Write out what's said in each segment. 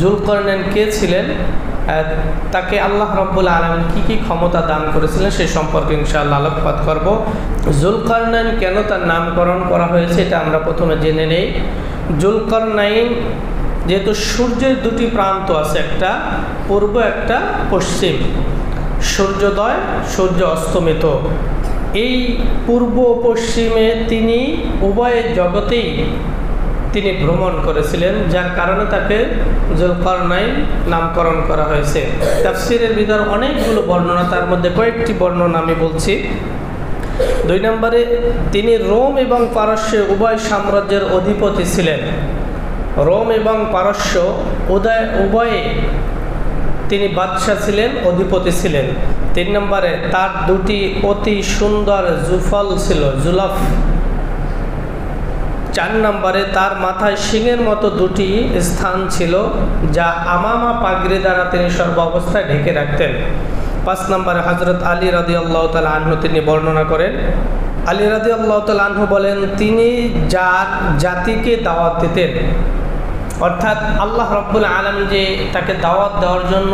জুলকারনাইন কে ছিলেন, তাকে আল্লাহ রাব্বুল আলামিন কি কি ক্ষমতা দান করেছিলেন সে সম্পর্কে ইনশাআল্লাহ আলোকপাত করব। জুলকারনাইন কেন তার নামকরণ করা হয়েছে এটা আমরা প্রথমে জেনে নেই। জুলকারনাইন যেহেতু সূর্যের দুটি প্রান্ত আছে, একটা পূর্ব একটা পশ্চিম, সূর্যোদয় সূর্য অস্তমিত, এই পূর্ব পশ্চিমে তিনি উভয় জগতেই তিনি ভ্রমণ করেছিলেন, যার কারণে তাকে জুলকারনাইন নামকরণ করা হয়েছে। তাফসীরের ভিতর অনেকগুলো বর্ণনা, তার মধ্যে কয়েকটি বর্ণনা আমি বলছি। 2 নম্বরে তিনি রোম এবং পারস্য উভয় সাম্রাজ্যের অধিপতি ছিলেন। রোম এবং পারস্য উভয়ে তিনি বাদশাহ ছিলেন, অধিপতি ছিলেন। 3 নম্বরে তার দুটি অতি সুন্দর জুফল ছিল, জুলাফ। 4 নম্বরে তার মাথায় সিংহের মতো দুটি স্থান ছিল, যা আমামা পাগড়ি দ্বারা তিনি সর্ব অবস্থায় ঢেকে রাখতেন। 5 নম্বরে হযরত আলী রাদিয়াল্লাহু তাআলা আনহু তিনি বর্ণনা করেন, আলী রাদিয়াল্লাহু তাআলা আনহু বলেন, তিনি যার জাতিকে দাওয়াত দিতেন, অর্থাৎ আল্লাহ রাব্বুল আলামিন যে তাকে দাওয়াত দেওয়ার জন্য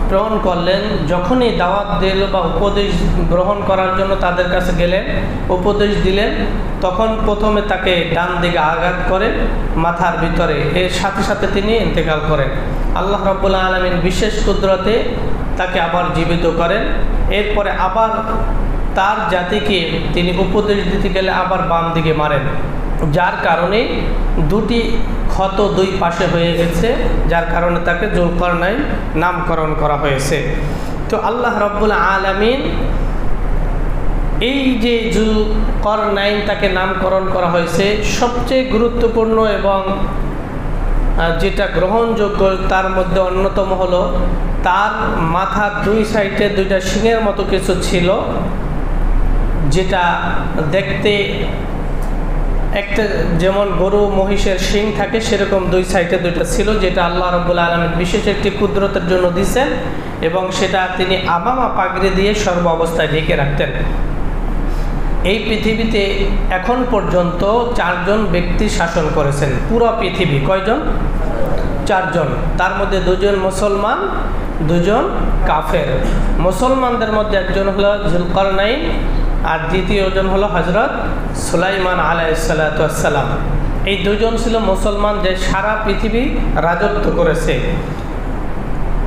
প্রেরণ করলেন, যখনই দাওয়াত দিল বা উপদেশ গ্রহণ করার জন্য তাদের কাছে গেলেন, উপদেশ দিলেন, তখন প্রথমে তাকে ডান দিকে আঘাত করে মাথার ভিতরে, এর সাথে সাথে তিনি ইন্তেকাল করেন। আল্লাহ রাব্বুল আলামিন বিশেষ কুদরতে তাকে আবার জীবিত করেন। এরপরে আবার তার জাতিকে তিনি উপদেশ দিতে গেলে আবার বাম দিকে মারেন, যার কারণে দুটি ক্ষত দুই পাশে হয়ে গেছে, যার কারণে তাকে জুলকারনাইন নামকরণ করা হয়েছে। তো আল্লাহ রাব্বুল আলামিন এই যে জুলকারনাইন তাকে নামকরণ করা হয়েছে, সবচেয়ে গুরুত্বপূর্ণ এবং যেটা গ্রহণযোগ্য তার মধ্যে অন্যতম হলো তার মাথার 2 সাইডে 2টা সিংহের মতো কিছু ছিল, যেটা দেখতে একটা যেমন গরু মহিষের শিং থাকে সেরকম 2 সাইডে 2টা ছিল, যেটা আল্লাহ রাব্বুল আলামিন বিশেষ একটি কুদরতের জন্য দিয়েছেন, এবং সেটা তিনি আমামা পাগড়ি দিয়ে সর্ব অবস্থায় ঢেকে রাখতেন। এই পৃথিবীতে এখন পর্যন্ত 4 জন ব্যক্তি শাসন করেছেন পুরো পৃথিবী। কয়জন? 4 জন। তার মধ্যে 2 জন মুসলমান, 2 জন কাফের। মুসলমানদের মধ্যে একজন হলো জুলকারনাইন, আর দ্বিতীয়জন হলো হযরত সুলাইমান আলাইহিস সালাতু ওয়াস সালাম। এই 2 জন ছিল মুসলমান যে সারা পৃথিবী রাজত্ব করেছে।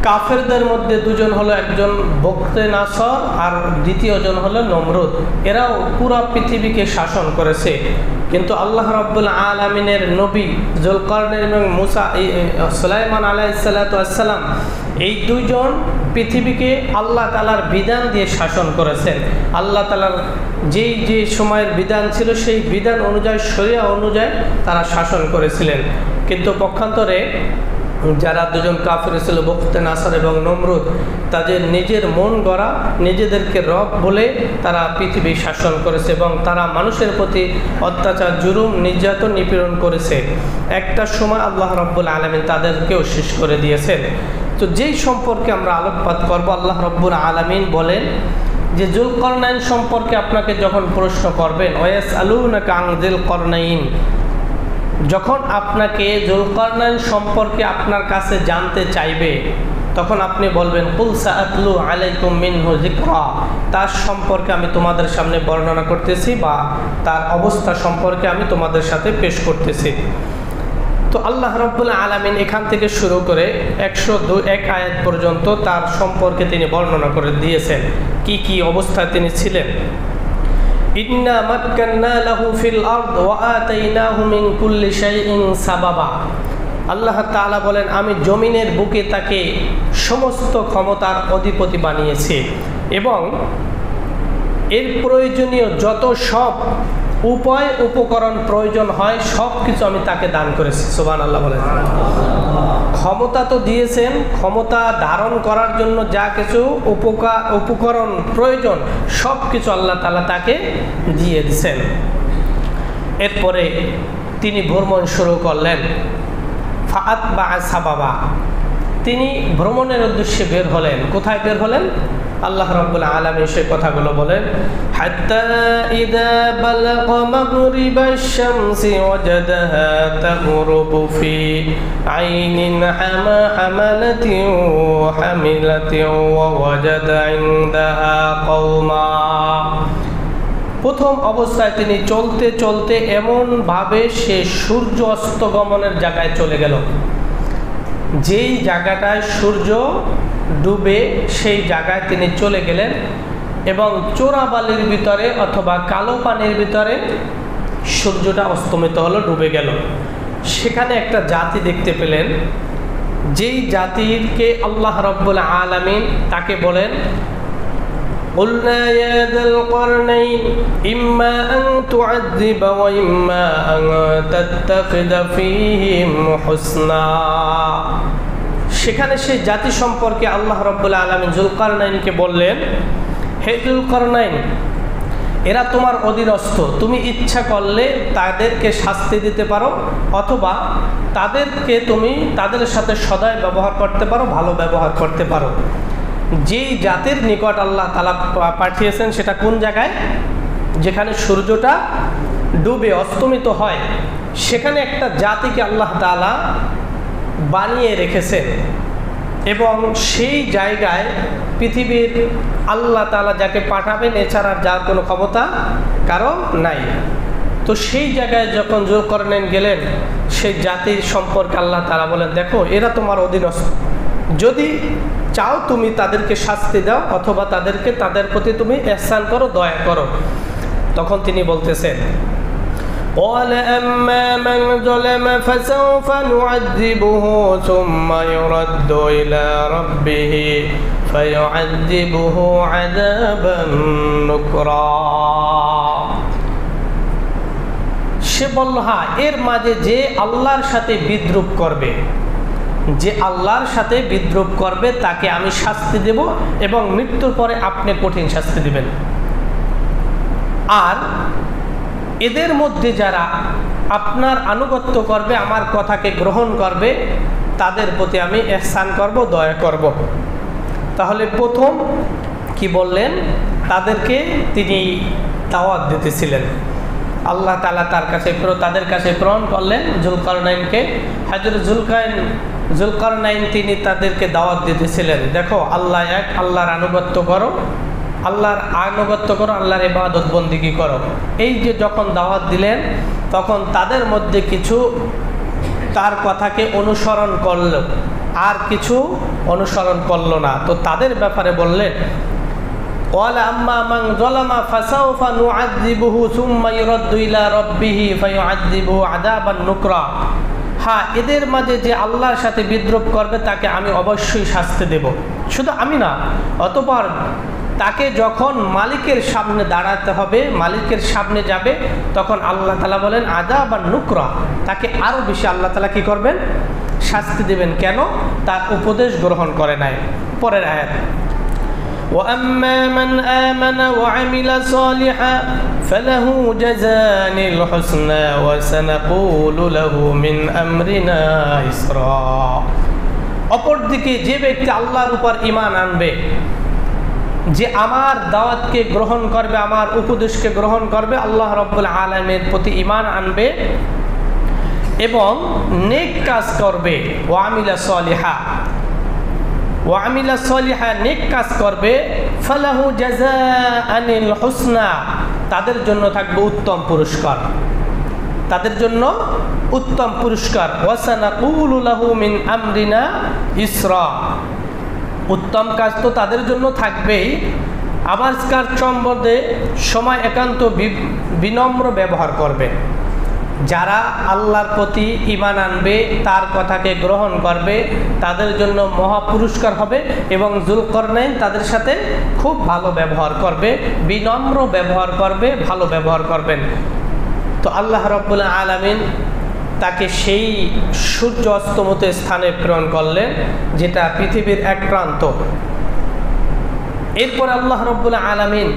কাফেরদের মধ্যে 2 জন হলো, একজন বখতে নাসর আর দ্বিতীয়জন হলো নমরুদ। এরাও পুরো পৃথিবীকে শাসন করেছে। কিন্তু আল্লাহ রাব্বুল আলামিনের নবী জুলকারনাইন এবং সুলাইমান আলাইহিস সালাতু ওয়াস সালাম, এই 2 জন পৃথিবীকে আল্লাহ তাআলার বিধান দিয়ে শাসন করেছেন। আল্লাহ তাআলার যে সময়ের বিধান ছিল সেই বিধান অনুযায়ী, শরিয়া অনুযায়ী তারা শাসন করেছিলেন। কিন্তু পক্ষান্তরে যারা 2 জন কাফের ছিল, বখতে নাসর এবং নমরুদ, তাদের নিজের মন গড়া, নিজেদেরকে রব বলে তারা পৃথিবী শাসন করেছে, এবং তারা মানুষের প্রতি অত্যাচার, জুলুম, নির্যাতন, নিপীড়ন করেছে। একটা সময় আল্লাহ রাব্বুল আলামিন তাদেরকেও শেষ করে দিয়েছেন। তো যেই সম্পর্কে আমরা আলোকপাত করব, আল্লাহ রাব্বুল আলামিন বলেন যে জুলকারনাইন সম্পর্কে আপনাকে যখন প্রশ্ন করবেন, ওয়াসআলুনাকা আন যুলকারনাইন, যখন আপনাকে জুলকারনাইন সম্পর্কে আপনার কাছে জানতে চাইবে, তখন আপনি বলবেন কুল সাআতলু আলাইকুম মিনহু যিকরা, তার সম্পর্কে আমি তোমাদের সামনে বর্ণনা করতেছি বা তার অবস্থা সম্পর্কে আমি তোমাদের সাথে পেশ করতেছি। তো আল্লাহ রাব্বুল আলামিন এখান থেকে শুরু করে 101 আয়াত পর্যন্ত তার সম্পর্কে তিনি বর্ণনা করে দিয়েছেন, কি কি অবস্থায় তিনি ছিলেন। ইন্না মাক্কান্না লাহু ফিল আরদ ওয়া আতাইনাহু মিন কুল্লি শাইইন সাবাবা। আল্লাহ তাআলা বলেন, আমি জমিনের বুকে তাকে সমস্ত ক্ষমতার অধিপতি বানিয়েছি, এবং এর প্রয়োজনীয় যত সব উপায় উপকরণ প্রয়োজন হয় সব কিছু আমি তাকে দান করেছি। সুবহানাল্লাহ বলেন। ক্ষমতা তো দিয়েছেন, ক্ষমতা ধারণ করার জন্য যা কিছু উপকরণ প্রয়োজন সব কিছু আল্লাহ তাআলা তাকে দিয়ে দিয়েছেন। এরপরে তিনি ভ্রমণ শুরু করলেন। ফাআতবা সাবাবা, তিনি ভ্রমণের উদ্দেশ্যে বের হলেন। কোথায় বের হলেন? আল্লাহ রাব্বুল আলামিন সেই কথাগুলো বলেন, হাত্তা ইযা বালাগা মাগরিবাশ শামসি ওয়াজাদাহা তাগরুবু ফি আইনিন হামালাতিন ওয়া হামিলাতিন ওয়া ওয়াজাদা ইনদাহা কওমা। প্রথম অবস্থায় তিনি চলতে চলতে এমনভাবে সে সূর্য অস্তগমনের জায়গায় চলে গেল, যেই জায়গাটায় সূর্য ডুবে সেই জায়গায় তিনি চলে গেলেন এবং চোরাবালির ভিতরে অথবা কালো পানির ভিতরে সূর্যটা অস্তমিত হলো, ডুবে গেল। সেখানে একটা জাতি দেখতে পেলেন, যেই জাতিকে আল্লাহ রাব্বুল আলামিন তাকে বলেন, قلنا يا ذا القرنين إما أن تعذب وإما أن تتخذ فيهم حسنا। সেখানে সেই জাতি সম্পর্কে আল্লাহ রাব্বুল আলামিন যুলকারনাইনকে বললেন, হে যুলকারনাইন, এরা তোমার অধীনস্থ, তুমি ইচ্ছা করলে তাদেরকে শাস্তি দিতে পারো অথবা তাদেরকে তুমি তাদের সাথে সদয় ব্যবহার করতে পারো, ভালো ব্যবহার করতে পারো। যেই জাতির নিকট আল্লাহ তাআলা পাঠিয়েছেন সেটা কোন জায়গায়? যেখানে সূর্যটা ডুবে অস্তমিত হয়, সেখানে একটা জাতিকে আল্লাহ তাআলা বানিয়ে রেখেছেন এবং সেই জায়গায় পৃথিবীর আল্লাহ তাআলা যাকে পাঠাবেন এছাড়া যার কোনো ক্ষমতা কারো নাই। তো সেই জায়গায় যখন যুলকারনাইন গেলেন, সেই জাতির সম্পর্কে আল্লাহ তাআলা বলেন, দেখো এরা তোমার অধীনস্থ, যদি চাও তুমি তাদেরকে শাস্তি দাও অথবা তাদের প্রতি তুমি ইহসান করো, দয়া করো। তখন তিনি বলতেছেন, قال أما من ظلم فسوف نعذبه ثم يرد إلى ربه فيعذبه عذابا نكرا। সে বলল, হ্যাঁ, এর মাঝে যে আল্লাহর সাথে বিদ্রূপ করবে, যে আল্লাহর সাথে বিদ্রূপ করবে তাকে আমি শাস্তি দেব এবং মৃত্যুর পরে আপনি কঠিন শাস্তি দিবেন। আর এদের মধ্যে যারা আপনার আনুগত্য করবে, আমার কথাকে গ্রহণ করবে, তাদের প্রতি আমি ইহসান করব, দয়া করব। তাহলে প্রথম কি বললেন? তাদেরকে তিনি দাওয়াত দিতেছিলেন। আল্লাহ তাআলা তাদের কাছে প্রেরণ করলেন যুলকারনাইনকে। হযরত যুলকারনাইন তিনি তাদেরকে দাওয়াত দিতেছিলেন, দেখো আল্লাহ এক, আল্লাহর আনুগত্য করো, আল্লাহর ইবাদত বন্দেগী করো। এই যে যখন দাওয়াত দিলেন, তখন তাদের মধ্যে কিছু তার কথাকে অনুসরণ করল, আর কিছু অনুসরণ করলো না। তো তাদের ব্যাপারে বললেন, قال أما من ظلم فسوف نعذبه ثم يرد إلى ربه فيعذبه عذابا نكرا। হ্যাঁ, এদের মাঝে যে আল্লাহর সাথে বিদ্রূপ করবে তাকে আমি অবশ্যই শাস্তি দেব। শুধু আমি না, অতঃপর তাকে যখন মালিকের সামনে দাঁড়াতে হবে, মালিকের সামনে যাবে, তখন আল্লাহ তাআলা বলেন আযাবান নুকরা, তাকে আরো বেশি আল্লাহ তাআলা কি করবেন? শাস্তি দেবেন। কেন? তার উপদেশ গ্রহণ করে নাই। পরের আয়াত, وأما من آمن وعمل صالحا فله جزاء الحسنى وسنقول له من أمرنا يسرا। অপরদিকে যে ব্যক্তি আল্লাহর উপর ঈমান আনবে, যে আমার দাওয়াতকে গ্রহণ করবে, আমার উপদেশকে গ্রহণ করবে, আল্লাহ রাব্বুল আলামিনের প্রতি ঈমান আনবে এবং নেক কাজ করবে, ওয়ামিলা সলিহা, নেক কাজ করবে, ফালাহু জাযাআনিল হুসনা, তাদের জন্য থাকবে উত্তম পুরস্কার, তাদের জন্য উত্তম পুরস্কার। ওয়া সানাকুলু লাহু মিন আমরিনা ইসরা, উত্তম কাজ তো তাদের জন্য থাকবেই, আমার কাজ সম্বন্ধে সময় একান্ত বিনম্র ব্যবহার করবে। যারা আল্লাহর প্রতি ঈমান আনবে, তার কথাকে গ্রহণ করবে, তাদের জন্য মহা পুরস্কার হবে এবং যুলকারনাইন তাদের সাথে খুব ভালো ব্যবহার করবে, বিনম্র ব্যবহার করবে, ভালো ব্যবহার করবেন। তো আল্লাহ রাব্বুল আলামিন তাকে সেই সূর্য অস্তমিত স্থানে প্রেরণ করলেন, যেটা পৃথিবীর এক প্রান্ত। এরপর আল্লাহ রাব্বুল আলামিন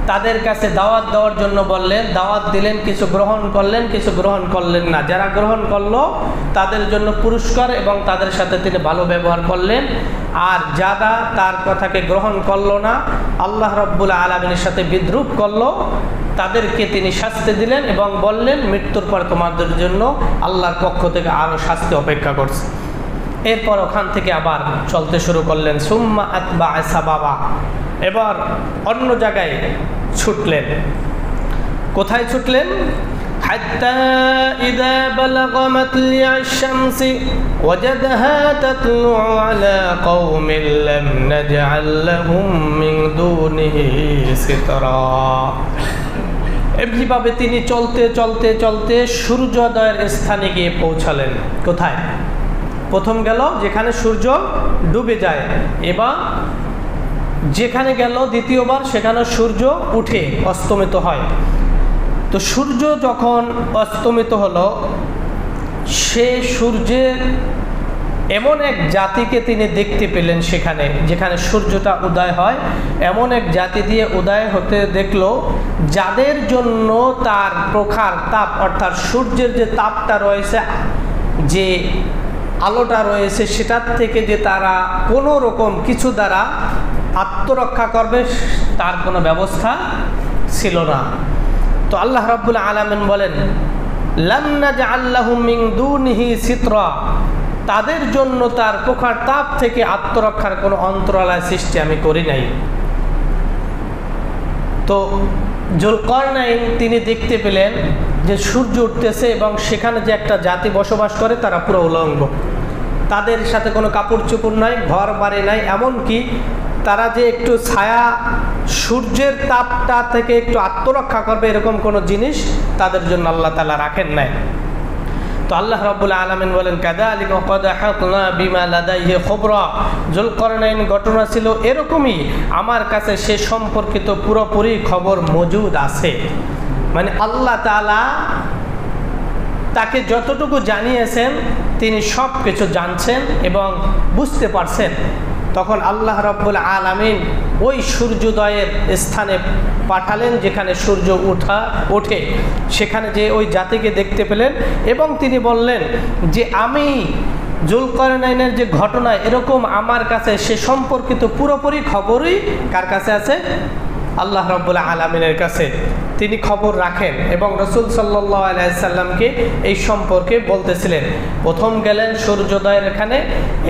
তাদের কাছে দাওয়াত দেওয়ার জন্য বললেন, দাওয়াত দিলেন, কিছু গ্রহণ করলেন, কিছু গ্রহণ করলেন না। যারা গ্রহণ করলো তাদের জন্য পুরস্কার এবং তাদের সাথে তিনি ভালো ব্যবহার করলেন। আর যারা তার কথাকে গ্রহণ করলো না, আল্লাহ রাব্বুল আলামিনের সাথে বিদ্রূপ করলো, তাদেরকে তিনি শাস্তি দিলেন এবং বললেন মৃত্যুর পর তোমাদের জন্য আল্লাহর পক্ষ থেকে আরও শাস্তি অপেক্ষা করছে। এরপর ওখান থেকে আবার চলতে শুরু করলেন। সুম্মা আতবা সাবাবা, এবার অন্য জায়গায় ছুটলেন। কোথায় ছুটলেন? হাত্তা ইযা বালাগা মাতলিআশ শামসি ওয়াজাদাহা তাতলু আলা কওমিন লাম নাজআল লাহুম মিন দুনিহি সিতরা। এমনিভাবে তিনি চলতে চলতে চলতে সূর্যোদয়ের স্থানে গিয়ে পৌঁছালেন। কোথায়? প্রথম গেল যেখানে সূর্য ডুবে যায়, এবার যেখানে গেল দ্বিতীয়বার সেখানে সূর্য উঠে অস্তমিত হয়। তো সূর্য যখন অস্তমিত হলো, সে সূর্যের এমন এক জাতিকে তিনি দেখতে পেলেন সেখানে, যেখানে সূর্যটা উদয় হয়, এমন এক জাতি দিয়ে উদয় হতে দেখলো যাদের জন্য তার প্রখর তাপ, অর্থাৎ সূর্যের যে তাপটা রয়েছে, যে আলোটা রয়েছে, সেটার থেকে যে তারা কোনো রকম কিছু দ্বারা আত্মরক্ষা করবে তার কোনো ব্যবস্থা ছিল না। তো আল্লাহ রাব্বুল আলামিন বলেন, লাম নাজআল লাহুম মিন দুনিহি সিতরা, তাদের জন্য তার প্রখর তাপ থেকে আত্মরক্ষার কোনো অন্তরালয় সৃষ্টি আমি করি নাই। তো যুলকারনাইন তিনি দেখতে পেলেন যে সূর্য উঠতেছে এবং সেখানে যে একটা জাতি বসবাস করে তারা পুরো উলঙ্গ, তাদের সাথে কোনো কাপড় চোপড় নাই, ঘর বাড়ি নাই, এমনকি তারা যে একটু ছায়া, সূর্যের তাপটা থেকে একটু আত্মরক্ষা করবে এরকম কোনো জিনিস তাদের জন্য আল্লাহ তাআলা রাখেন নাই। তো আল্লাহ রাব্বুল আলামিন বলেন, কাযালিকা ক্বাদ আহাতনা বিমা লাদাইহি খবরা, যুলকারনাইন ঘটনা ছিল এরকমই, আমার কাছে সে সম্পর্কিত পুরোপুরি খবর মজুদ আছে। মানে আল্লাহ তাআলা তাকে যতটুকু জানিয়েছেন তিনি সব কিছু জানছেন এবং বুঝতে পারছেন। তখন আল্লাহ রাব্বুল আলামিন ওই সূর্যোদয়ের স্থানে পাঠালেন যেখানে সূর্য ওঠে, সেখানে যে ওই জাতিকে দেখতে পেলেন এবং তিনি বললেন যে আমি যুলকারনাইনের যে ঘটনা এরকম আমার কাছে সে সম্পর্কিত পুরোপুরি খবরই কার কাছে আছে? আল্লাহ রাব্বুল আলামিনের কাছে। তিনি খবর রাখেন এবং রাসূল সাল্লাল্লাহু আলাইহি সাল্লামকে এই সম্পর্কে বলতেছিলেন। প্রথম গেলেন সূর্যোদয়ের এখানে,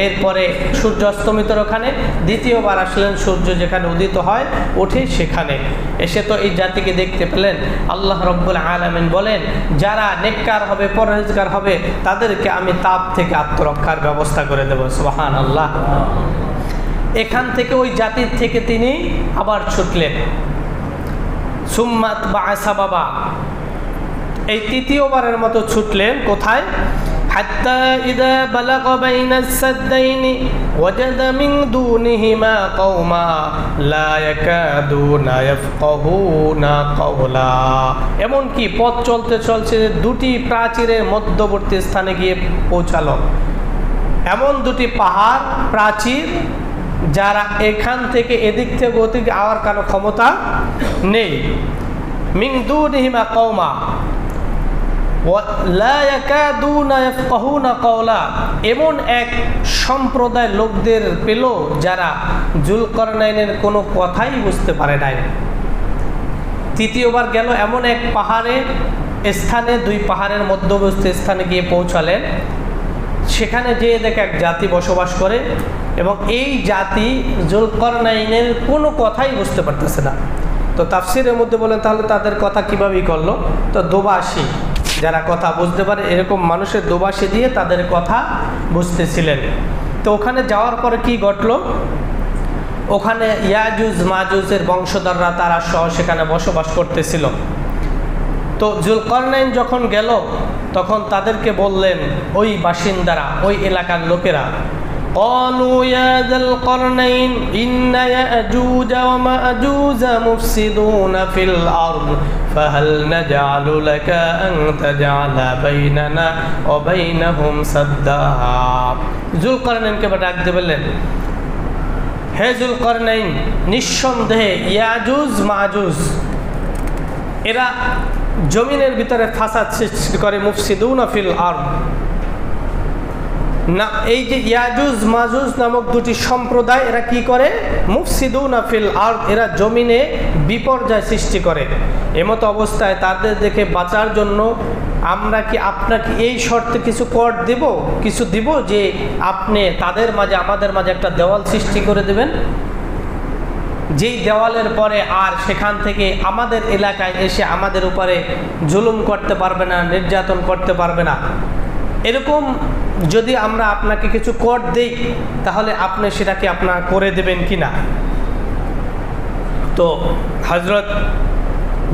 এরপরে সূর্য অস্তমিতর ওখানে, দ্বিতীয়বার আসলেন সূর্য যেখানে উদিত হয় ওঠে সেখানে। এসে তো এই জাতিকে দেখতে পেলেন। আল্লাহ রাব্বুল আলামিন বলেন, যারা নেককার হবে, পরহেজগার হবে, তাদেরকে আমি তাপ থেকে আত্মরক্ষার ব্যবস্থা করে দেব। সুবহানাল্লাহ। এখান থেকে ওই জাতির থেকে তিনি আবার ছুটলেন। সুম্মাত বাআসা বাবা, এই তৃতীয়বারের মতো ছুটলেন। কোথায়? হাত্তা ইযা বালাগা বাইনাস সাদদাইনি ওয়াজাদা মিন দুনিহিমা কওমা লা ইয়াকাদুনা ইয়াফকাহুনা কাওলা। এমনকি পথ চলতে চলতে দুটি প্রাচীরের মধ্যবর্তী স্থানে গিয়ে পৌঁছালো। এমন দুটি পাহাড় প্রাচীর যারা এখান থেকে এদিক থেকে ওদিকে আওয়ার কোনো ক্ষমতা নেই। মিন দুনিহিমা কওমা লা ইয়াকাদুনা ইয়াফকাহুনা কাওলা, এমন এক সম্প্রদায় লোকদের পেল যারা যুলকারনাইনের কোনো কথাই বুঝতে পারে নাই। তৃতীয়বার গেল এমন এক পাহাড়ের স্থানে, দুই পাহাড়ের মধ্যবর্তী স্থানে গিয়ে পৌঁছালেন। সেখানে যেয়ে দেখে এক জাতি বসবাস করে এবং এই জাতি যুলকারনাইনের কোনো কথাই বুঝতে পারতেছে না। তো তাফসিরের মধ্যে বলেন তাহলে তাদের কথা কীভাবেই করলো? তো দোভাষী, যারা কথা বুঝতে পারে এরকম মানুষের দোভাষী দিয়ে তাদের কথা বুঝতেছিলেন। তো ওখানে যাওয়ার পরে কি ঘটলো? ওখানে ইয়াজুজ মাজুজের বংশধররা তারা সহ সেখানে বসবাস করতেছিল। তো যুলকারনাইন যখন গেল তখন তাদেরকে বললেন ওই বাসিন্দারা, ওই এলাকার লোকেরা, قالوا يا ذا القرنين إن يأجوج ومأجوج مفسدون في الأرض فهل نجعل لك أن تجعل بيننا وبينهم سدا। যুলকারনাইনকে ডাকতে বললেন, হে যুলকারনাইন, নিঃসন্দেহে ইয়াজুজ মাজুজ এরা জমিনের ভিতরে ফাসাদ সৃষ্টি করে, মুফসিদুনা ফিল আরদ। না, এই যে ইয়াজুজ মাজুজ নামক দুটি সম্প্রদায়, এরা কি করে? মুফসিদুনা ফিল আরদ, এরা জমিনে বিপর্যয় সৃষ্টি করে। এমতো অবস্থায় তাদের দেখে বাঁচার জন্য আমরা কি আপনাকে এই শর্তে কিছু কর দেব, কিছু দিব যে আপনি তাদের মাঝে আমাদের মাঝে একটা দেওয়াল সৃষ্টি করে দেবেন, যেই দেওয়ালের পরে আর সেখান থেকে আমাদের এলাকায় এসে আমাদের উপরে জুলুম করতে পারবে না, নির্যাতন করতে পারবে না। এরকম যদি আমরা আপনাকে কিছু কর দেই তাহলে আপনি সেটাকে আপনার করে দেবেন কি না? তো হযরত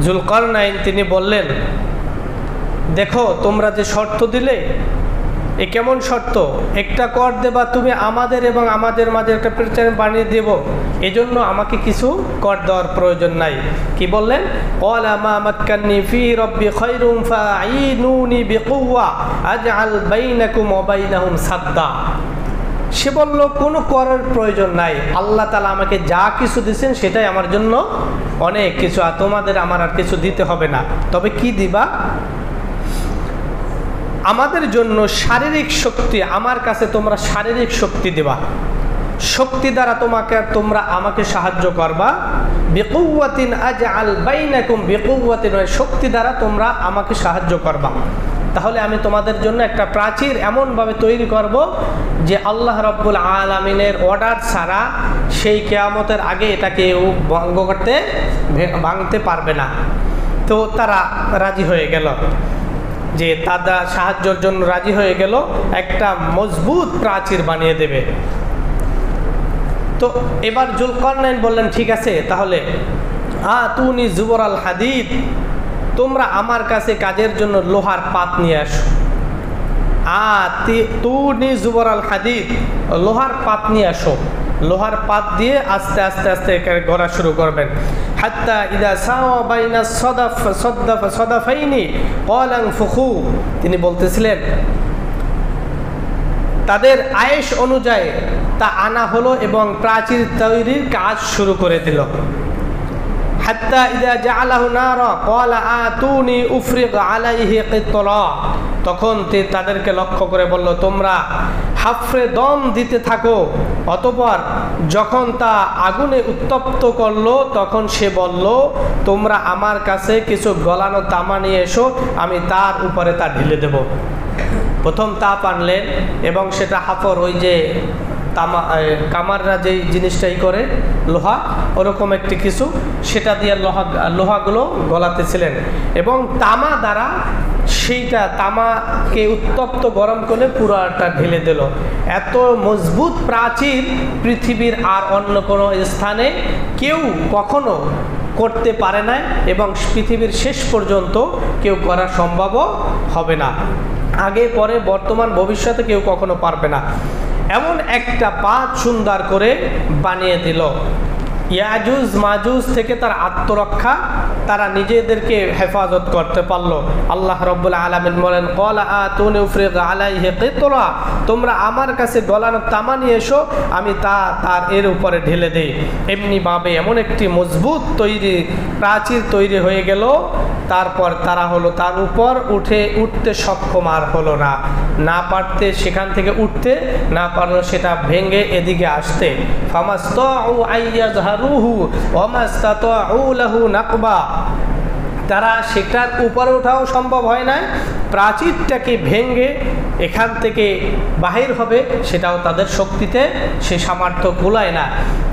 যুলকারনাইন তিনি বললেন, দেখো তোমরা যে শর্ত দিলে এ কেমন শর্ত? একটা কর দেবা তুমি আমাদের এবং আমাদের মাঝে একটা প্রেচার বানিয়ে দেব, এজন্য আমাকে কিছু কর দেওয়ার প্রয়োজন নাই। কি বললেন? ক্বালা মা মাক্কান্নী ফী রাব্বী খায়রুন ফাঈনুনি বিকুওয়া আজআল বাইনাকুম ওয়া বাইনাহুম সাদ্দা। সে বলল কোনো করার প্রয়োজন নাই, আল্লাহ তাআলা আমাকে যা কিছু দিয়েছেন সেটাই আমার জন্য অনেক কিছু, আর তোমাদের আমার আর কিছু দিতে হবে না। তবে কি দিবা? আমাদের জন্য শারীরিক শক্তি, আমার কাছে তোমরা শারীরিক শক্তি দেবা, শক্তি দ্বারা তোমরা আমাকে সাহায্য করবা। বিকুওয়াতিন আজআল বাইনাকুম বিকুওয়াতিন, শক্তি দ্বারা তোমরা আমাকে সাহায্য করবা। তাহলে আমি তোমাদের জন্য একটা প্রাচীর এমনভাবে তৈরি করব যে আল্লাহ রাব্বুল আলামিনের অর্ডার ছাড়া সেই কিয়ামতের আগে এটাকে ভাঙতে পারবে না। তো তারা রাজি হয়ে গেল, যে তারা সাহায্যের জন্য রাজি হয়ে গেল, একটা মজবুত প্রাচীর বানিয়ে দেবে। তো এবার যুলকারনাইন বললেন, ঠিক আছে তাহলে আতুনি জুবরাল হাদিদ, তোমরা আমার কাছে কাজের জন্য লোহার পাত নিয়ে আসো। তুনি জুবরাল হাদিদ, লোহার পাত নিয়ে আসো। লোহার পাত দিয়ে আস্তে আস্তে আস্তে গড়া শুরু করবেন। হাত্তা ইদা সাওয়া বাইনা সদাফাইনি ক্বালা ফুখু, তিনি বলতেছিলেন তাদের আয়েশ অনুযায়ী তা আনা হলো এবং প্রাচীর তৈরির কাজ শুরু করে দিল। হাত্তা ইদা জাআলাহু নারা ক্বালা আতুনি উফরিগ আলাইহি কিতরা, তখন তাদেরকে লক্ষ্য করে বলল, তোমরা হাফরে দম দিতে থাকো। অতঃপর যখন তা আগুনে উত্তপ্ত করলো তখন সে বলল, তোমরা আমার কাছে কিছু গলানো তামা নিয়ে এসো, আমি তার উপরে তা ঢেলে দেব। প্রথম তাপ আনলেন এবং সেটা হাফর, ওই যে তামা কামাররা যেই জিনিসটাই করে লোহা, ওরকম একটি কিছু, সেটা দিয়ে লোহাগুলো গলাতেছিলেন এবং তামা দ্বারা সেইটা তামাকে উত্তপ্ত গরম করে পুরাটা ঢেলে দিল। এত মজবুত প্রাচীর পৃথিবীর আর অন্য কোনো স্থানে কেউ কখনো করতে পারে না এবং পৃথিবীর শেষ পর্যন্ত কেউ করা সম্ভবও হবে না। আগে পরে বর্তমান ভবিষ্যতে কেউ কখনো পারবে না। এমন একটা পাত সুন্দর করে বানিয়ে দিল। ইয়াজুজ মাজুজ থেকে তার আত্মরক্ষা, তারা নিজেদেরকে হেফাজত করতে পারলো। আল্লাহ রাব্বুল আলামিন বলেন, ক্বালা আতুনি উফরিগ আলাইহি কিতরা, তোমরা আমার কাছে গলানো তামা নিয়ে এসো, আমি তার এর উপরে ঢেলে দেই। এমনিভাবে এমন একটি মজবুত প্রাচীর তৈরি হয়ে গেল। তারপর তারা হলো তার উপর উঠতে সক্ষম আর হলো না, না পারতে সেখান থেকে উঠতে, না পারলো সেটা ভেঙে এদিকে আসতে। ফামাস্তাউ আইয়াজহারুহু ওয়া মাস্তাতাউ লাহু নাকবা, তারা সেটার উপরে ওঠাও সম্ভব হয় না, প্রাচীরটাকে ভেঙে এখান থেকে বাহির হবে সেটাও তাদের শক্তিতে সে সামর্থ্য কুলায় না।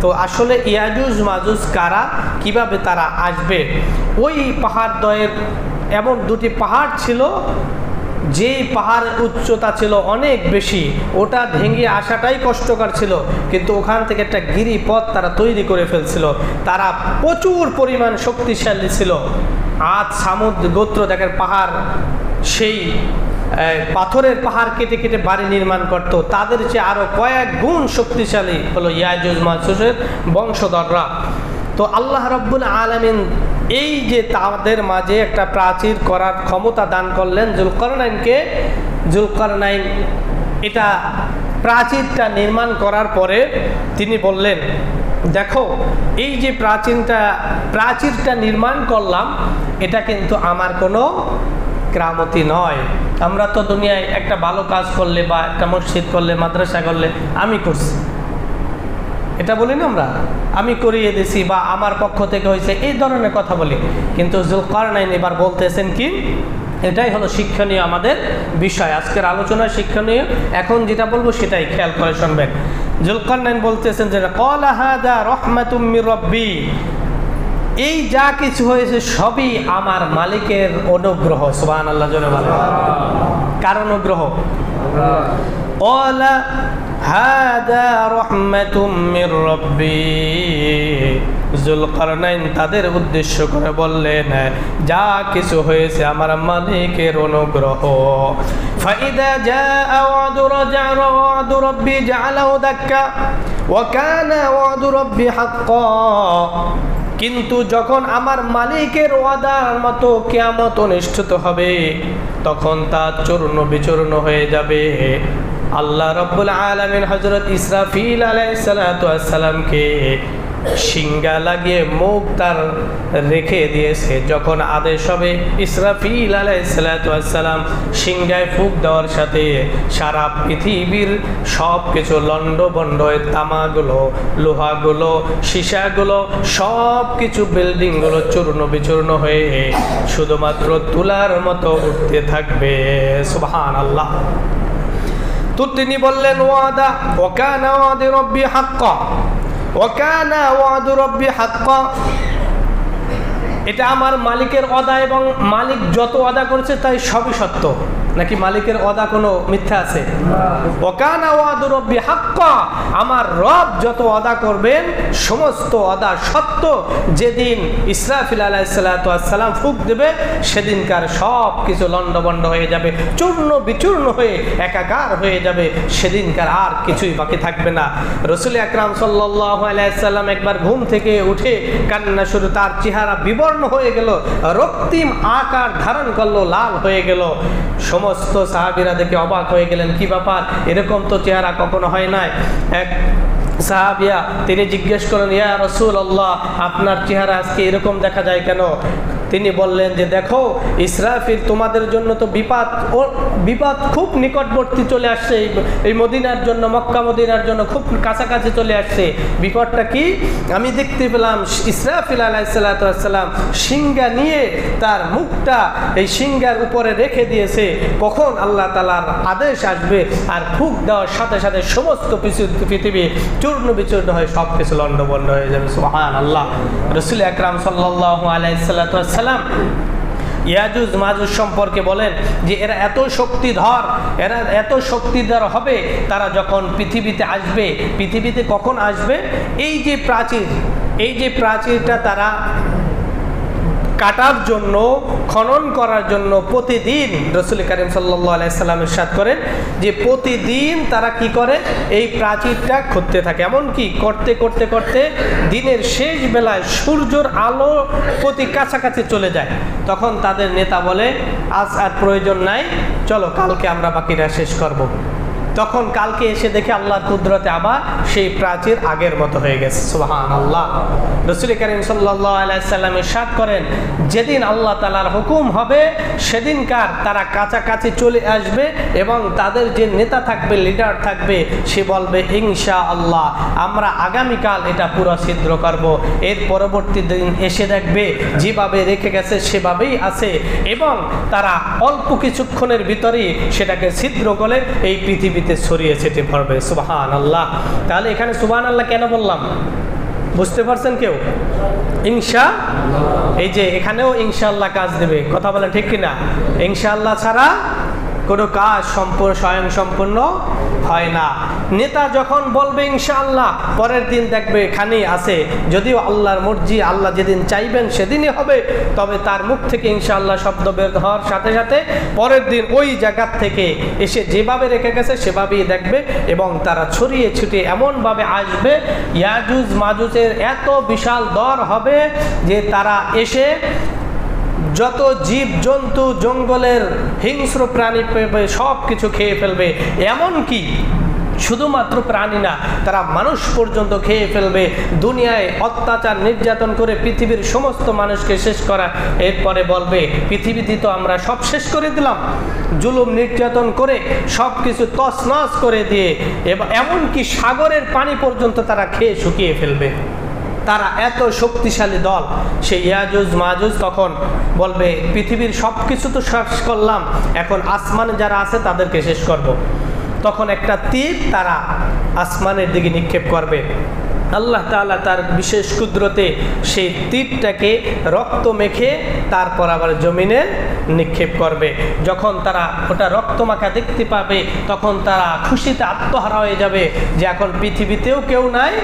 তো আসলে ইয়াজুজ মাজুজ কারা, কিভাবে তারা আসবে? ওই পাহাড় দ্বয়ের এমন দুটি পাহাড় ছিল, যেই পাহাড়ের উচ্চতা ছিল অনেক বেশি, ওটা ভেঙে আসাটাই কষ্টকর ছিল, কিন্তু ওখান থেকে একটা গিরিপথ তারা তৈরি করে ফেলছিল। তারা প্রচুর পরিমাণ শক্তিশালী ছিল। আদ সামুদ গোত্র দেখেন পাহাড়, সেই পাথরের পাহাড় কেটে কেটে বাড়ি নির্মাণ করত, তাদের চেয়ে আরও কয়েক গুণ শক্তিশালী হলো ইয়াজুজ মাজুজের বংশধররা। তো আল্লাহ রাব্বুল আলামিন এই যে তাদের মাঝে একটা প্রাচীর করার ক্ষমতা দান করলেন যুলকারনাইনকে। যুলকারনাইন এটা প্রাচীরটা নির্মাণ করার পরে তিনি বললেন, দেখো এই যে প্রাচীরটা নির্মাণ করলাম, এটা কিন্তু আমার কোনো কেরামতি নয়। আমরা তো দুনিয়ায় একটা ভালো কাজ করলে বা একটা মসজিদ করলে, মাদ্রাসা করলে আমি করছি, এটা বলি না আমরা, আমি করিয়ে দিছি বা আমার পক্ষ থেকে হয়েছে, এই ধরনের কথা বলি। কিন্তু যুলকারনাইন এবার বলতেছেন কি, এটাই হলো শিক্ষণীয় আমাদের বিষয়, আজকের আলোচনা শিক্ষণীয়। এখন যেটা বলবো সেটাই খেয়াল করে শুনবেন। যুলকারনাইন বলতেছেন যে ক্বালা হাযা রাহমাতুম মির রাব্বি, এই যা কিছু হয়েছে সবই আমার মালিকের অনুগ্রহ। সুবহানাল্লাহ, জোরে বলেন। কার অনুগ্রহ? ক্বালা হাযা রাহমাতুম মির রাব্বি, যুলকারনাইন তাদের উদ্দেশ্য করে বললেন, যা কিছু হয়েছে আমার মালিকের অনুগ্রহ। ফাইদা জাআ ওয়াদু রাব্বি জাআলাহু দাক্কা ওয়া কানা ওয়াদু রাব্বি হাক্কান, কিন্তু যখন আমার মালিকের ওয়াদার মতো কিয়ামত অনুষ্ঠিত হবে, তখন তা চূর্ণ বিচূর্ণ হয়ে যাবে। আল্লাহ রাব্বুল আলামিন হযরত ইসরাফিল আলাইহিস সালাতু ওয়াস সালামকে শিঙ্গা লাগিয়ে মুখ তার রেখে দিয়েছে। যখন আদেশ হবে ইসরাফিল আলাইহিস সালাতু ওয়াস সালাম শিঙ্গায় ফুঁক দেওয়ার সাথে সারা পৃথিবীর সব কিছু লন্ডভন্ড হয়ে, তামাগুলো, লোহাগুলো, সীসাগুলো, সব কিছু বিল্ডিংগুলো চূর্ণ বিচূর্ণ হয়ে শুধুমাত্র তুলার মতো উঠতে থাকবে। সুবহানাল্লাহ। তো তিনি বললেন, ওয়াদা ওয়া কানা ওয়াদু রাব্বি হাক্কান ওয়া কানা ওয়াদু রাব্বি হাক্কান, এটা আমার মালিকের ওয়াদা এবং মালিক যত ওয়াদা করেছে তাই সবই সত্য। নাকি মালিকের ওয়াদা কোনো মিথ্যা আছে? ওয়া কানা ওয়াদু রাব্বি হাক্কান, আমার রব যত ওয়াদা করবেন সমস্ত ওয়াদা সত্য। যেদিন ইসরাফিল আলাইহিস সালাতু ওয়াস সালাম ফুঁক দেবে, সেদিনকার সব কিছু লন্ডভন্ড হয়ে যাবে, চূর্ণ বিচূর্ণ হয়ে একাকার হয়ে যাবে, সেদিনকার আর কিছুই বাকি থাকবে না। রাসূল আকরাম সাল্লাল্লাহু আলাইহি ওয়াসাল্লাম একবার ঘুম থেকে উঠে কান্না শুরু, তার চেহারা বিবর্ণ হয়ে গেল, রক্তিম আকার ধারণ করলো, লাল হয়ে গেল। সমস্ত সাহাবীরা দেখে অবাক হয়ে গেলেন, কি ব্যাপার, এরকম তো চেহারা কখনো হয় নাই। এক সাহাবিয়া তিনি জিজ্ঞেস করেন, ইয়া রাসূলুল্লাহ, আপনার চেহারা আজকে এরকম দেখা যায় কেন? তিনি বললেন যে, দেখো ইসরাফিল, তোমাদের জন্য তো বিপদ খুব নিকটবর্তী চলে আসছে, এই মদিনার জন্য, মক্কা মদিনার জন্য খুব কাছাকাছি চলে আসছে। বিপদটা কি? আমি দেখতে পেলাম ইসরাফিল আলাইহিস সালাতু ওয়াস সালাম শিঙ্গা নিয়ে তার মুখটা এই শিঙ্গার উপরে রেখে দিয়েছে, কখন আল্লাহ তাআলার আদেশ আসবে আর ফুঁক দেওয়ার সাথে সাথে সমস্ত পৃথিবী চূর্ণ বিচূর্ণ হয়ে সব কিছু লন্ডভন্ড হয়ে যাবে। সুবহানাল্লাহ। রাসূল আকরাম সাল্লাল্লাহু আলাইহি সাল্লাম ইয়াজুজ মাজুজ সম্পর্কে বলেন যে এরা এত শক্তিধর হবে, তারা যখন পৃথিবীতে আসবে। পৃথিবীতে কখন আসবে? এই যে প্রাচীরটা তারা কাটার জন্য, খনন করার জন্য প্রতিদিন রাসূল কারীম সাল্লাল্লাহু আলাইহি সাল্লাম ইরশাদ করেন যে প্রতিদিন তারা কি করে, এই প্রাচীরটা খুঁড়তে থাকে। এমনকি করতে করতে করতে দিনের শেষ বেলায় সূর্যের আলো প্রতি কাছাকাছি চলে যায়। তখন তাদের নেতা বলে, আজ আর প্রয়োজন নাই, চলো কালকে আমরা বাকিটা শেষ করব। তখন কালকে এসে দেখে আল্লাহর কুদরতে আবার সেই প্রাচীর আগের মতো হয়ে গেছে। সুবহানাল্লাহ। রাসূল কারীম সাল্লাল্লাহু আলাইহি সাল্লাম ইরশাদ করেন, যেদিন আল্লাহ তাআলার হুকুম হবে সেদিনকার তারা কাছাকাছি চলে আসবে এবং তাদের যে নেতা থাকবে, লিডার থাকবে, সে বলবে, ইনশাআল্লাহ আমরা আগামীকাল এটা পুরো ছিদ্র করব। এর পরবর্তী দিন এসে দেখবে যেভাবে রেখে গেছে সেভাবেই আছে এবং তারা অল্প কিছুক্ষণের ভিতরেই সেটাকে ছিদ্র করে এই পৃথিবী ছড়িয়ে ছিটে পড়বে। সুবহানাল্লাহ। তাহলে এখানে সুবহানাল্লাহ কেন বললাম বুঝতে পারছেন কেউ? এই যে এখানেও ইনশাআল্লাহ কাজ দেবে, কথা বলেন ঠিক কিনা? ইনশাআল্লাহ ছাড়া কোনো কাজ স্বয়ং সম্পূর্ণ হয় না। নেতা যখন বলবে ইনশাআল্লাহ, পরের দিন দেখবে এখানেই আছে, যদিও আল্লাহর মর্জি, আল্লাহ যেদিন চাইবেন সেদিনই হবে, তবে তার মুখ থেকে ইনশাআল্লাহ শব্দ বের হওয়ার সাথে সাথে পরের দিন ওই জায়গার থেকে এসে যেভাবে রেখে গেছে সেভাবেই দেখবে এবং তারা ছড়িয়ে ছিটিয়ে এমনভাবে আসবে, ইয়াজুজ মাজুজের এত বিশাল দর হবে যে তারা এসে যত জীব জন্তু, জঙ্গলের হিংস্র প্রাণী সব কিছু খেয়ে ফেলবে। এমনকি শুধুমাত্র প্রাণী না, তারা মানুষ পর্যন্ত খেয়ে ফেলবে। দুনিয়ায় অত্যাচার নির্যাতন করে পৃথিবীর সমস্ত মানুষকে শেষ করা, এরপরে বলবে পৃথিবীতে তো আমরা সব শেষ করে দিলাম। জুলুম নির্যাতন করে সব কিছু তছনছ করে দিয়ে এমনকি সাগরের পানি পর্যন্ত তারা খেয়ে শুকিয়ে ফেলবে। তারা এত শক্তিশালী দল। সেই ইয়াজুজ মাজুজ তখন বলবে পৃথিবীর সব কিছু তো শেষ করলাম, এখন আসমানে যারা আছে তাদেরকে শেষ করব। তখন একটা তীর তারা আসমানের দিকে নিক্ষেপ করবে। আল্লাহ তাআলা তার বিশেষ কুদরতে সেই তীরটাকে রক্ত মেখে তারপর আবার জমিনে নিক্ষেপ করবে। যখন তারা ওটা রক্তমাখা দেখতে পাবে তখন তারা খুশিতে আত্মহারা হয়ে যাবে যে এখন পৃথিবীতেও কেউ নাই,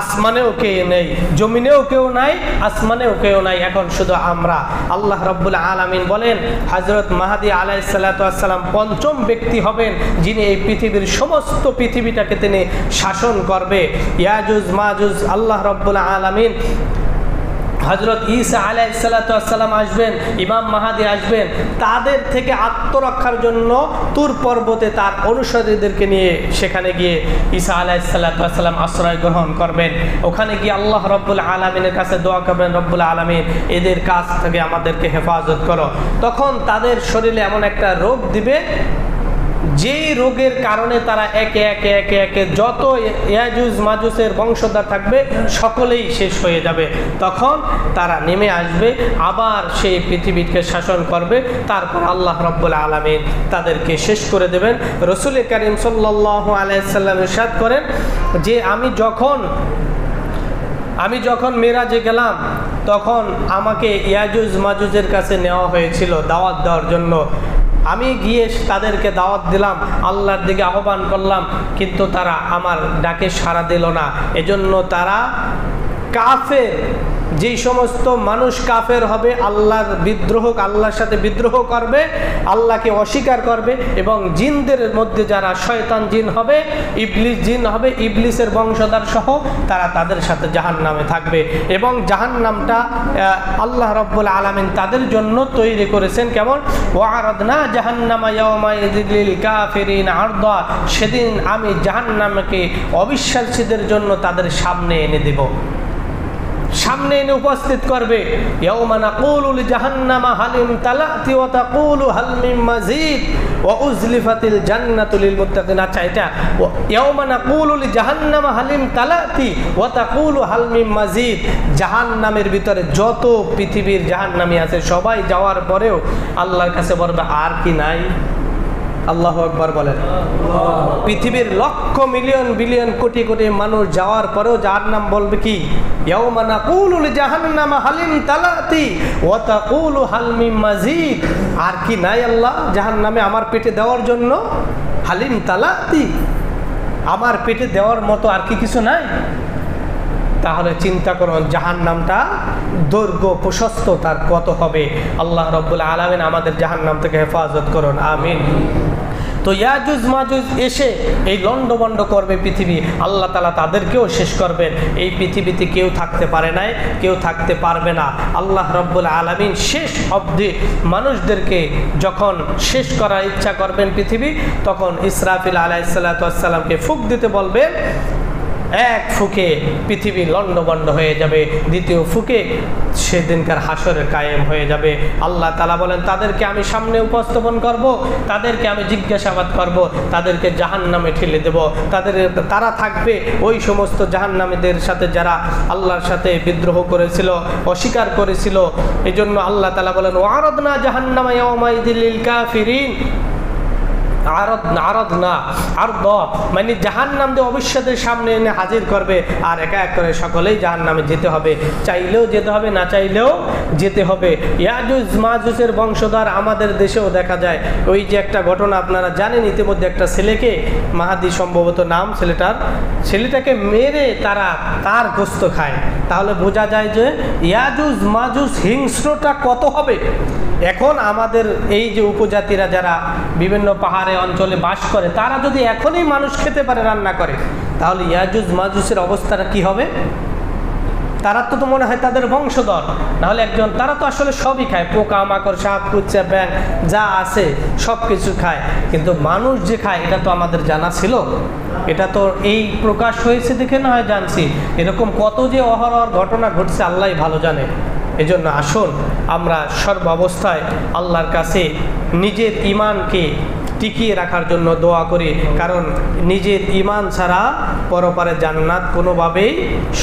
আসমানেও কেউ নেই, জমিনেও কেউ নাই, আসমানেও কেউ নাই, এখন শুধু আমরা। আল্লাহ রাব্বুল আলামিন বলেন হযরত মাহদী আলাইহিস সালাতু ওয়াস সালাম পঞ্চম ব্যক্তি হবেন যিনি এই পৃথিবীর সমস্ত পৃথিবীটাকে তিনি শাসন করবে। ইয়াজুজ মাজুজ আল্লাহ রাব্বুল আলামিন হযরত ঈসা আলাইহিস সালাতু ওয়াস সালাম আসবেন, ইমাম মাহদী আসবেন, তাদের থেকে আত্মরক্ষার জন্য তুর পর্বতে তার অনুসারীদেরকে নিয়ে সেখানে গিয়ে ঈসা আলাইহিস সালাতু ওয়াস সালাম আশ্রয় গ্রহণ করবেন। ওখানে গিয়ে আল্লাহ রাব্বুল আলামিনের কাছে দোয়া করবেন, রব্বুল আলামিন এদের কাছ থেকে আমাদেরকে হেফাজত করো। তখন তাদের শরীরে এমন একটা রোগ দিবে যেই রোগের কারণে তারা একে একে একে একে যত ইয়াজুজ মাজুজের বংশধর থাকবে সকলেই শেষ হয়ে যাবে। তখন তারা নেমে আসবে, আবার সেই পৃথিবীকে শাসন করবে। তারপর আল্লাহ রাব্বুল আলামিন তাদেরকে শেষ করে দেবেন। রাসূল কারীম সাল্লাল্লাহু আলাইহি সাল্লাম ইরশাদ করেন যে আমি যখন মেরাজে গেলাম তখন আমাকে ইয়াজুজ মাজুজের কাছে নেওয়া হয়েছিল দাওয়াত দেওয়ার জন্য। আমি গিয়ে তাদেরকে দাওয়াত দিলাম, আল্লাহর দিকে আহ্বান করলাম, কিন্তু তারা আমার ডাকে সাড়া দিল না। এজন্য তারা কাফের, যেই সমস্ত মানুষ কাফের হবে, আল্লাহর বিদ্রোহ, আল্লাহর সাথে বিদ্রোহ করবে, আল্লাহকে অস্বীকার করবে, এবং জিনদের মধ্যে যারা শয়তান জিন হবে, ইবলিস জিন হবে, ইবলিসের বংশধর সহ তারা তাদের সাথে জাহান্নামে থাকবে। এবং জাহান্নামটা আল্লাহ রাব্বুল আলামিন তাদের জন্য তৈরি করেছেন কেমন? ওয়ারাদনা জাহান্নামা ইয়াওমাইযিল লিল কাফিরিন আরদা, সেদিন আমি জাহান্নামকে অবিশ্বাসীদের জন্য তাদের সামনে এনে দেব, সামনে এনে উপস্থিত করবে। ইয়াউমা নাকুলু লিজাহান্নামা হালিম তালাতি ওয়া তাকুলু হাল মিন মাজিদ ওয়া উজলিফাতিল জান্নাতু লিল মুত্তাকিন। আচ্ছা, এটা ইয়াউমা নাকুলু লিজাহান্নামা হালিম তালাতি ওয়া তাকুলু হাল মিন মাজিদ, জাহান্নামের ভিতরে যত পৃথিবীর জাহান্নামী আছে সবাই যাওয়ার পরেও আল্লাহর কাছে বলবে আর কি নাই? আল্লাহু আকবার বলেন। পৃথিবীর লক্ষ মিলিয়ন বিলিয়ন কোটি কোটি মানুষ যাওয়ার পরেও জাহান্নাম বলবে কি? ইয়াউমা নাকুলু লিজাহান্নামা হালিম তালাতি ওয়া তাকুলু হাল মিন মাজিদ, আর কি নাই আল্লাহ জাহান্নামে আমার পেটে দেওয়ার জন্য? হালিম তালাতি, আমার পেটে দেওয়ার মতো আর কি কিছু নাই? তাহলে চিন্তা করুন জাহান্নামটা দৈর্ঘ্য প্রশস্ত তার কত হবে। আল্লাহ রাব্বুল আলামিন আমাদের জাহান্নাম থেকে হেফাজত করুন, আমিন। তো ইয়াজুজ মাজুজ এসে এই লন্ডভন্ড করবে পৃথিবী, আল্লাহ তাআলা তাদেরকেও শেষ করবেন। এই পৃথিবীতে কেউ থাকতে পারে নাই, কেউ থাকতে পারবে না। আল্লাহ রাব্বুল আলামিন শেষ অবধি মানুষদেরকে যখন শেষ করার ইচ্ছা করবেন পৃথিবী, তখন ইসরাফিল আলাইহিস সালাতু ওয়াস সালামকে ফুঁক দিতে বলবেন। এক ফুকে পৃথিবী লন্ডভন্ড হয়ে যাবে, দ্বিতীয় ফুকে সেদিনকার হাসরের কায়েম হয়ে যাবে। আল্লাহ তাআলা বলেন তাদেরকে আমি সামনে উপস্থাপন করব, তাদেরকে আমি জিজ্ঞাসাবাদ করব, তাদেরকে জাহান্নামে ঠেলে দেব। তারা থাকবে ওই সমস্ত জাহান্নামীদের সাথে যারা আল্লাহর সাথে বিদ্রোহ করেছিল, অস্বীকার করেছিল। এই জন্য আল্লাহ তাআলা বলেন ওয়ারাদনা জাহান্নামা ইয়াওমাইযিল লিল কাফিরিন মানে জাহান্নাম দিয়ে অবিশ্বাসের সামনে এনে হাজির করবে, আর একা এক করে সকলেই জাহান্নামে যেতে হবে। চাইলেও যেতে হবে, না চাইলেও যেতে হবে। ইয়াজুজ মাজুজের বংশধর আমাদের দেশেও দেখা যায়। ওই যে একটা ঘটনা আপনারা জানেন, ইতিমধ্যে একটা ছেলেকে, মাহাদি সম্ভবত নাম ছেলেটাকে মেরে তারা তার গোস্ত খায়। তাহলে বোঝা যায় যে ইয়াজুজ মাজুজ হিংস্রটা কত হবে। এখন আমাদের এই যে উপজাতিরা যারা বিভিন্ন পাহাড়ে অঞ্চলে বাস করে, তারা যদি এখনই মানুষ খেতে পারে রান্না করে, তাহলে ইয়াজুজ মাজুজের অবস্থাটা কি হবে? তারা তো মনে হয় তাদের বংশধর, নাহলে একজন, তারা তো আসলে সবই খায়, পোকা মাকড় সাপ কুচ্চা ব্যাং যা আছে সব কিছু খায়, কিন্তু মানুষ যে খায় এটা তো আমাদের জানা ছিল? এটা তো এই প্রকাশ হয়েছে দেখে না হয় জানছি, এরকম কত যে অহরহর ঘটনা ঘটছে আল্লাহ ভালো জানে। এজন্য আসুন আমরা সর্বাবস্থায় আল্লাহর কাছে নিজের ঈমানকে টিকিয়ে রাখার জন্য দোয়া করি, কারণ নিজের ঈমান ছাড়া পরপারে জান্নাত কোনোভাবেই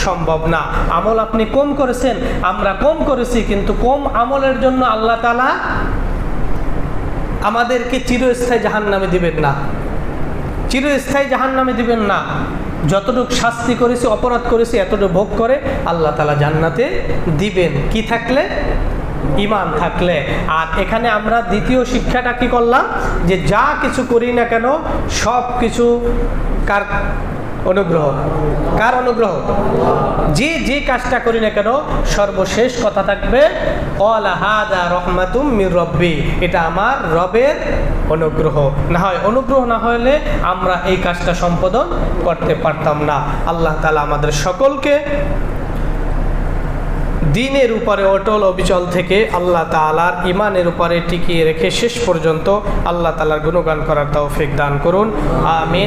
সম্ভব না। আমল আপনি কম করেছেন, আমরা কম করেছি, কিন্তু কম আমলের জন্য আল্লাহ তাআলা আমাদেরকে চিরস্থায়ী জাহান্নামে দিবেন না, চিরস্থায়ী জাহান্নামে দিবেন না। যতটুকু শাস্তি করেছি, অপরাধ করেছি, এতটুকু ভোগ করে আল্লাহ তাআলা জান্নাতে দিবেন। কি থাকলে? ঈমান থাকলে। আর এখানে আমরা দ্বিতীয় শিক্ষাটা কি করলাম, যে যা কিছু করি না কেন সব কিছু কার অনুগ্রহ? কার অনুগ্রহ? যে কাজটা করি না কেন সর্বশেষ কথা থাকবে ক্বালা হাযা রাহমাতুম মির রাব্বি, এটা আমার রবের অনুগ্রহ। না হয় অনুগ্রহ না হলে আমরা এই কাজটা সম্পাদন করতে পারতাম না। আল্লাহ তাআলা আমাদের সকলকে দ্বীনের উপরে অটল অবিচল থেকে আল্লাহ তাআলার ঈমানের উপরে টিকিয়ে রেখে শেষ পর্যন্ত আল্লাহ তাআলার গুণগান করার তৌফিক দান করুন। আমিন।